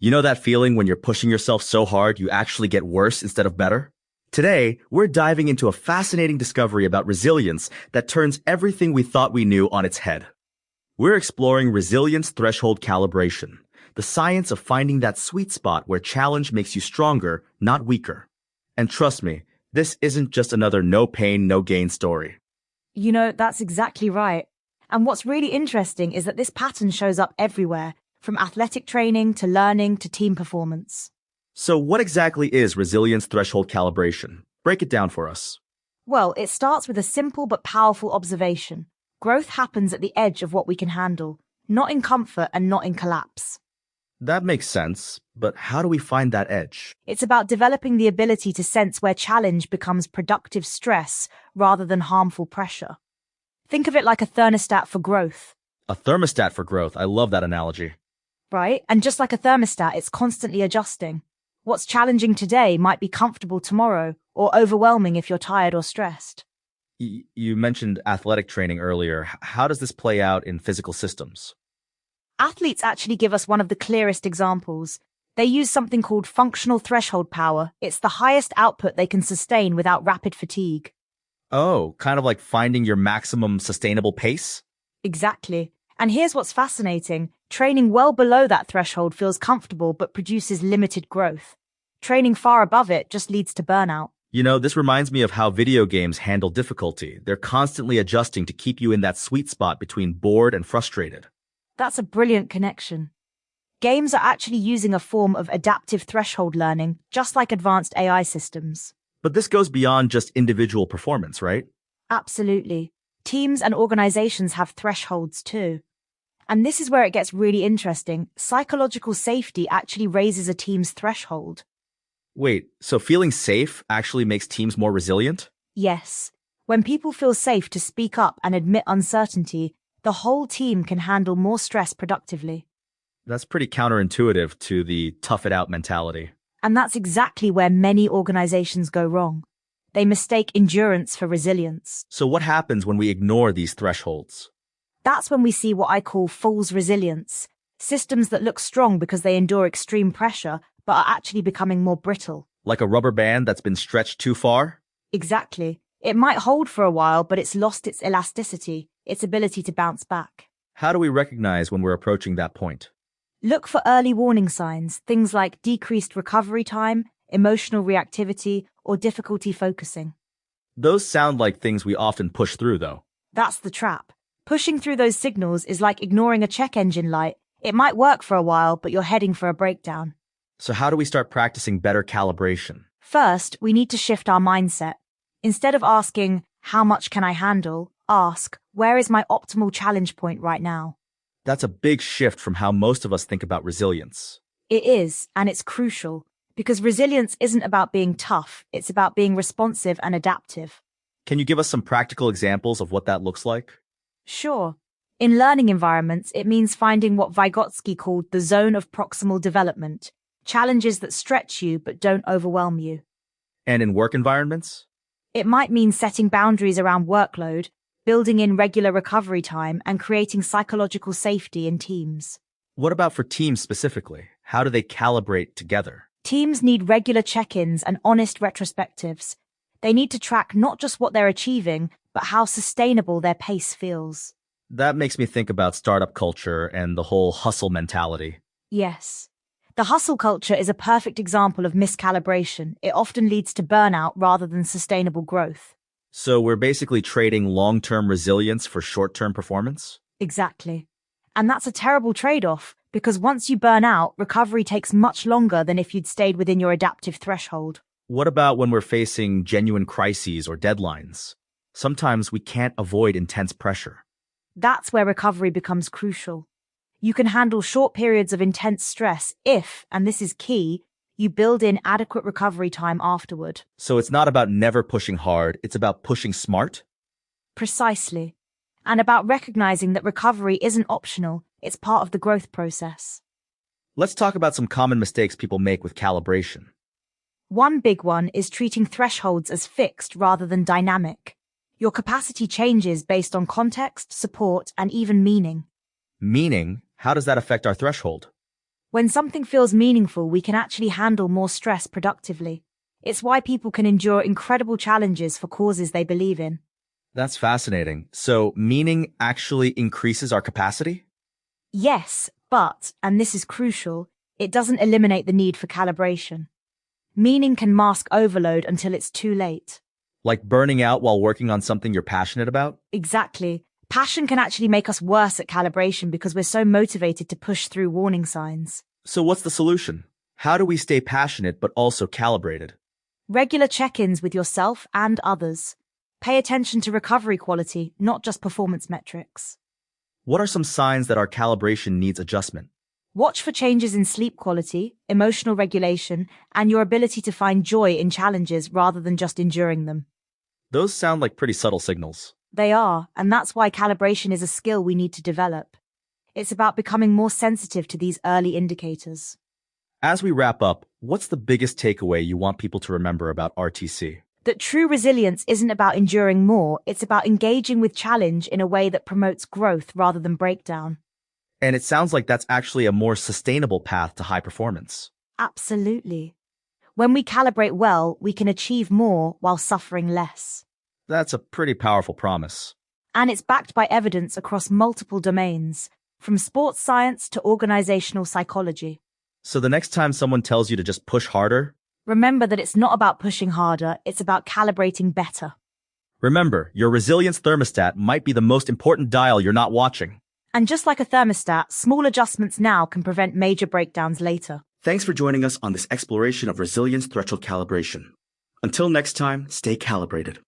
You know that feeling when you're pushing yourself so hard you actually get worse instead of better? Today, we're diving into a fascinating discovery about resilience that turns everything we thought we knew on its head. We're exploring resilience threshold calibration, the science of finding that sweet spot where challenge makes you stronger, not weaker. And trust me, this isn't just another no pain, no gain story. That's exactly right. And what's really interesting is that this pattern shows up everywhere, from athletic training to learning to team performance. So what exactly is resilience threshold calibration? Break it down for us. Well, it starts with a simple but powerful observation. Growth happens at the edge of what we can handle, not in comfort and not in collapse. That makes sense, but how do we find that edge? It's about developing the ability to sense where challenge becomes productive stress rather than harmful pressure. Think of it like a thermostat for growth. A thermostat for growth. I love that analogy. Right? And just like a thermostat, it's constantly adjusting. What's challenging today might be comfortable tomorrow, or overwhelming if you're tired or stressed. You mentioned athletic training earlier. How does this play out in physical systems? Athletes actually give us one of the clearest examples. They use something called functional threshold power. It's the highest output they can sustain without rapid fatigue. Oh, kind of like finding your maximum sustainable pace? Exactly. And here's what's fascinating. Training well below that threshold feels comfortable but produces limited growth. Training far above it just leads to burnout. This reminds me of how video games handle difficulty. They're constantly adjusting to keep you in that sweet spot between bored and frustrated. That's a brilliant connection. Games are actually using a form of adaptive threshold learning, just like advanced AI systems. But this goes beyond just individual performance, right? Absolutely. Teams and organizations have thresholds too. And this is where it gets really interesting. Psychological safety actually raises a team's threshold. Wait, so feeling safe actually makes teams more resilient? Yes. When people feel safe to speak up and admit uncertainty, the whole team can handle more stress productively. That's pretty counterintuitive to the tough it out mentality. And that's exactly where many organizations go wrong. They mistake endurance for resilience. So what happens when we ignore these thresholds? That's when we see what I call false resilience. Systems that look strong because they endure extreme pressure, but are actually becoming more brittle. Like a rubber band that's been stretched too far? Exactly. It might hold for a while, but it's lost its elasticity, its ability to bounce back. How do we recognize when we're approaching that point? Look for early warning signs, things like decreased recovery time, emotional reactivity, or difficulty focusing. Those sound like things we often push through, though. That's the trap. Pushing through those signals is like ignoring a check engine light. It might work for a while, but you're heading for a breakdown. So how do we start practicing better calibration? First, we need to shift our mindset. Instead of asking, how much can I handle? Ask, where is my optimal challenge point right now? That's a big shift from how most of us think about resilience. It is, and it's crucial, because resilience isn't about being tough, it's about being responsive and adaptive. Can you give us some practical examples of what that looks like? Sure. In learning environments, it means finding what Vygotsky called the zone of proximal development, challenges that stretch you but don't overwhelm you. And in work environments? It might mean setting boundaries around workload, building in regular recovery time, and creating psychological safety in teams. What about for teams specifically? How do they calibrate together? Teams need regular check-ins and honest retrospectives. They need to track not just what they're achieving, but how sustainable their pace feels. That makes me think about startup culture and the whole hustle mentality. Yes. The hustle culture is a perfect example of miscalibration. It often leads to burnout rather than sustainable growth. So we're basically trading long-term resilience for short-term performance? Exactly. And that's a terrible trade-off, because once you burn out, recovery takes much longer than if you'd stayed within your adaptive threshold. What about when we're facing genuine crises or deadlines? Sometimes we can't avoid intense pressure. That's where recovery becomes crucial. You can handle short periods of intense stress if, and this is key, you build in adequate recovery time afterward. So it's not about never pushing hard, it's about pushing smart? Precisely. And about recognizing that recovery isn't optional, it's part of the growth process. Let's talk about some common mistakes people make with calibration. One big one is treating thresholds as fixed rather than dynamic. Your capacity changes based on context, support, and even meaning. Meaning, how does that affect our threshold? When something feels meaningful, we can actually handle more stress productively. It's why people can endure incredible challenges for causes they believe in. That's fascinating. So, meaning actually increases our capacity? Yes, but, and this is crucial, it doesn't eliminate the need for calibration. Meaning can mask overload until it's too late. Like burning out while working on something you're passionate about? Exactly. Passion can actually make us worse at calibration because we're so motivated to push through warning signs. So, what's the solution? How do we stay passionate but also calibrated? Regular check-ins with yourself and others. Pay attention to recovery quality, not just performance metrics. What are some signs that our calibration needs adjustment? Watch for changes in sleep quality, emotional regulation, and your ability to find joy in challenges rather than just enduring them. Those sound like pretty subtle signals. They are, and that's why calibration is a skill we need to develop. It's about becoming more sensitive to these early indicators. As we wrap up, what's the biggest takeaway you want people to remember about RTC? That true resilience isn't about enduring more, it's about engaging with challenge in a way that promotes growth rather than breakdown. And it sounds like that's actually a more sustainable path to high performance. Absolutely. When we calibrate well, we can achieve more while suffering less. That's a pretty powerful promise. And it's backed by evidence across multiple domains, from sports science to organizational psychology. So the next time someone tells you to just push harder, Remember that it's not about pushing harder, it's about calibrating better. remember, your resilience thermostat might be the most important dial you're not watching. And just like a thermostat, small adjustments now can prevent major breakdowns later. Thanks for joining us on this exploration of resilience threshold calibration. Until next time, stay calibrated.